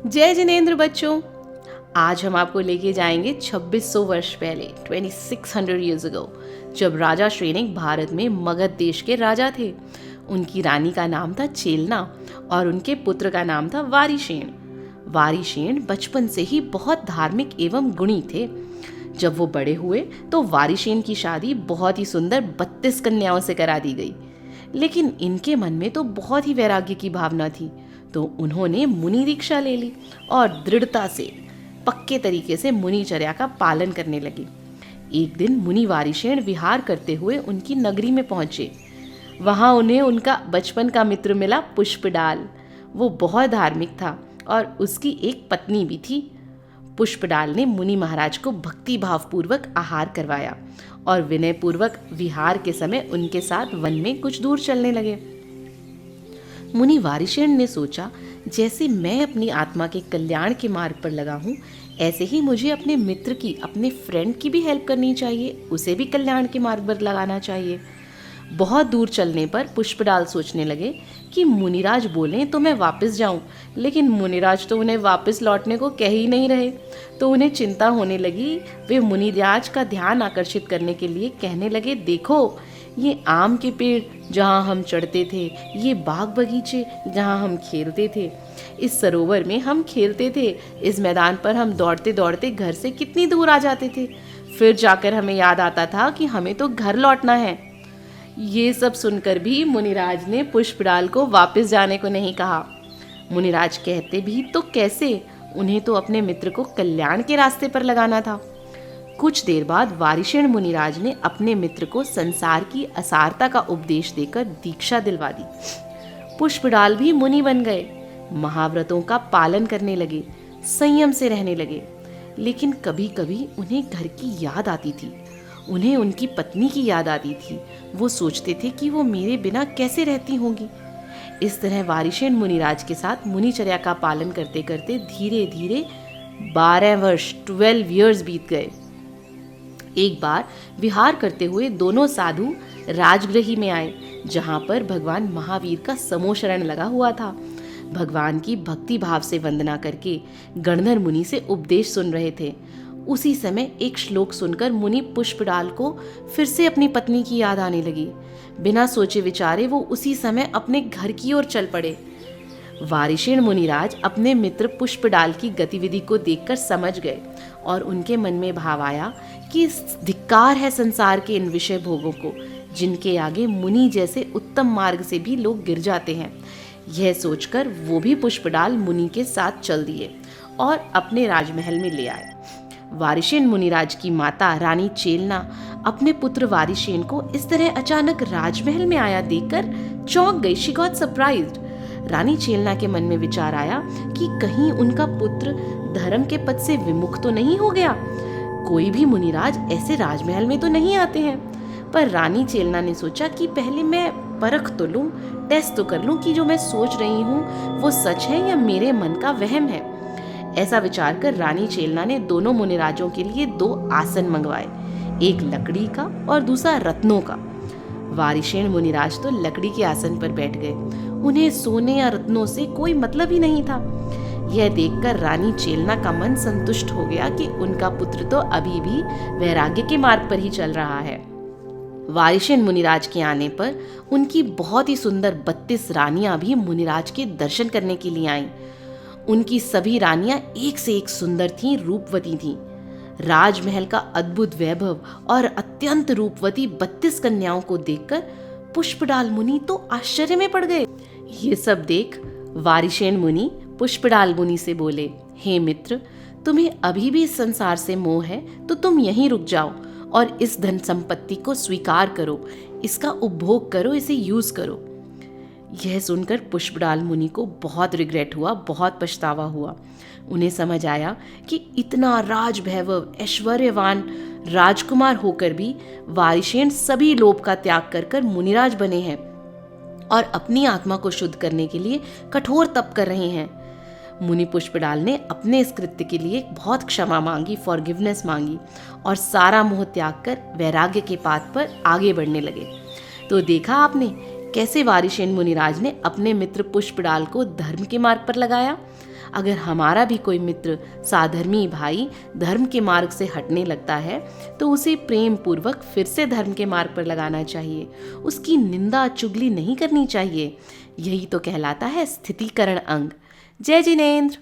जय जिनेंद्र बच्चों। आज हम आपको लेके जाएंगे 2600 वर्ष पहले 2600 ईयर्स अगो, जब राजा श्रेनिक भारत में मगध देश के राजा थे। उनकी रानी का नाम था चेलना और उनके पुत्र का नाम था वारिशेन। वारिशेन बचपन से ही बहुत धार्मिक एवं गुणी थे। जब वो बड़े हुए तो वारिशेन की शादी बहुत ही सुंदर 32 कन्याओं से करा दी गई। लेकिन इनके मन में तो बहुत ही वैराग्य की भावना थी, तो उन्होंने मुनि दीक्षा ले ली और दृढ़ता से पक्के तरीके से मुनिचर्या का पालन करने लगे। एक दिन मुनि वारिशेन विहार करते हुए उनकी नगरी में पहुंचे। वहां उन्हें उनका बचपन का मित्र मिला पुष्पडाल। वो बहुत धार्मिक था और उसकी एक पत्नी भी थी। पुष्पडाल ने मुनि महाराज को भक्ति भावपूर्वक आहार करवाया और विनयपूर्वक विहार के समय उनके साथ वन में कुछ दूर चलने लगे। मुनि वारिशेन ने सोचा, जैसे मैं अपनी आत्मा के कल्याण के मार्ग पर लगा हूँ, ऐसे ही मुझे अपने मित्र की, अपने फ्रेंड की भी हेल्प करनी चाहिए, उसे भी कल्याण के मार्ग पर लगाना चाहिए। बहुत दूर चलने पर पुष्पडाल सोचने लगे कि मुनिराज बोलें तो मैं वापस जाऊं, लेकिन मुनिराज तो उन्हें वापस लौटने को कह ही नहीं रहे। तो उन्हें चिंता होने लगी। वे मुनिराज का ध्यान आकर्षित करने के लिए कहने लगे, देखो, ये आम के पेड़ जहाँ हम चढ़ते थे, ये बाग बगीचे जहाँ हम खेलते थे, इस सरोवर में हम खेलते थे, इस मैदान पर हम दौड़ते दौड़ते घर से कितनी दूर आ जाते थे, फिर जाकर हमें याद आता था कि हमें तो घर लौटना है। ये सब सुनकर भी मुनिराज ने पुष्पडाल को वापस जाने को नहीं कहा। मुनिराज कहते भी तो कैसे, उन्हें तो अपने मित्र को कल्याण के रास्ते पर लगाना था। कुछ देर बाद वारिशेन मुनिराज ने अपने मित्र को संसार की असारता का उपदेश देकर दीक्षा दिलवा दी। पुष्पडाल भी मुनि बन गए, महाव्रतों का पालन करने लगे, संयम से रहने लगे। लेकिन कभी कभी उन्हें घर की याद आती थी, उन्हें उनकी पत्नी की याद आती थी। वो सोचते थे कि वो मेरे बिना कैसे रहती होंगी। इस तरह वारिशेन मुनिराज के साथ मुनिचर्या का पालन करते करते धीरे धीरे 12 वर्ष 12 ईयर्स बीत गए। एक बार विहार करते हुए दोनों साधु राजगृह में आए, जहां पर भगवान महावीर का समोशरण लगा हुआ था। भगवान की भक्ति भाव से वंदना करके गणधर मुनि से उपदेश सुन रहे थे। उसी समय एक श्लोक सुनकर मुनि पुष्पडाल को फिर से अपनी पत्नी की याद आने लगी। बिना सोचे विचारे वो उसी समय अपने घर की ओर चल पड़े। वारिशेन मुनिराज अपने मित्र पुष्पडाल की गतिविधि को देखकर समझ गए और उनके मन में भाव आया कि धिक्कार है संसार के इन विषय भोगों को, जिनके आगे मुनि जैसे उत्तम मार्ग से भी लोग गिर जाते हैं। यह सोचकर वो भी पुष्पडाल मुनि के साथ चल दिए और अपने राजमहल में ले आए। वारिशेन मुनिराज की माता रानी चेलना अपने पुत्र वारिशेन को इस तरह अचानक राजमहल में आया देखकर चौंक गई। She got surprised. रानी चेलना के मन में विचार आया कि कहीं उनका पुत्र धर्म के पथ से विमुख तो नहीं हो गया। कोई भी मुनिराज ऐसे राजमहल में तो नहीं आते हैं। पर रानी चेलना ने सोचा कि पहले मैं परख तो लूं, टेस्ट तो कर लूं कि जो मैं सोच रही हूं वो सच है या मेरे मन का वहम है। ऐसा विचार कर रानी चेलना ने दोनों मुनिराजों के लिए 2 आसन मंगवाए, एक लकड़ी का और दूसरा रत्नों का। वारिशेन मुनिराज तो लकड़ी के आसन पर बैठ गए। उन्हें सोने या रत्नों से कोई मतलब ही नहीं था। यह देखकर रानी चेलना का मन संतुष्ट हो गया कि उनका पुत्र तो अभी भी वैराग्य के मार्ग पर ही चल रहा है। वारिशेन मुनिराज के आने पर उनकी बहुत ही सुंदर 32 रानियां भी मुनिराज के दर्शन करने के लिए आईं। उनकी सभी रानियां एक से एक सुंदर थीं, रूपवती थीं। राजमहल का अद्भुत वैभव और अत्यंत रूपवती 32 कन्याओं को देखकर पुष्पडाल मुनि तो आश्चर्य में पड़ गए। ये सब देख वारिशेन मुनि पुष्पडाल मुनि से बोले, हे मित्र, तुम्हें अभी भी इस संसार से मोह है तो तुम यहीं रुक जाओ और इस धन संपत्ति को स्वीकार करो, इसका उपभोग करो, इसे यूज करो। यह सुनकर पुष्पडाल मुनि को बहुत रिग्रेट हुआ, बहुत पछतावा हुआ। उन्हें समझ आया कि इतना राज वैभव, ऐश्वर्यवान राजकुमार होकर भी वारिशेन सभी लोभ का त्याग कर कर मुनिराज बने हैं और अपनी आत्मा को शुद्ध करने के लिए कठोर तप कर रहे हैं। मुनि पुष्पडाल ने अपने इस कृत्य के लिए बहुत क्षमा मांगी, फॉरगिवनेस मांगी और सारा मोह त्याग कर वैराग्य के पाथ पर आगे बढ़ने लगे। तो देखा आपने कैसे वारिशेन मुनिराज ने अपने मित्र पुष्पडाल को धर्म के मार्ग पर लगाया। अगर हमारा भी कोई मित्र साधर्मी भाई धर्म के मार्ग से हटने लगता है तो उसे प्रेम पूर्वक फिर से धर्म के मार्ग पर लगाना चाहिए, उसकी निंदा चुगली नहीं करनी चाहिए। यही तो कहलाता है स्थितीकरण अंग। जय जिनेंद्र।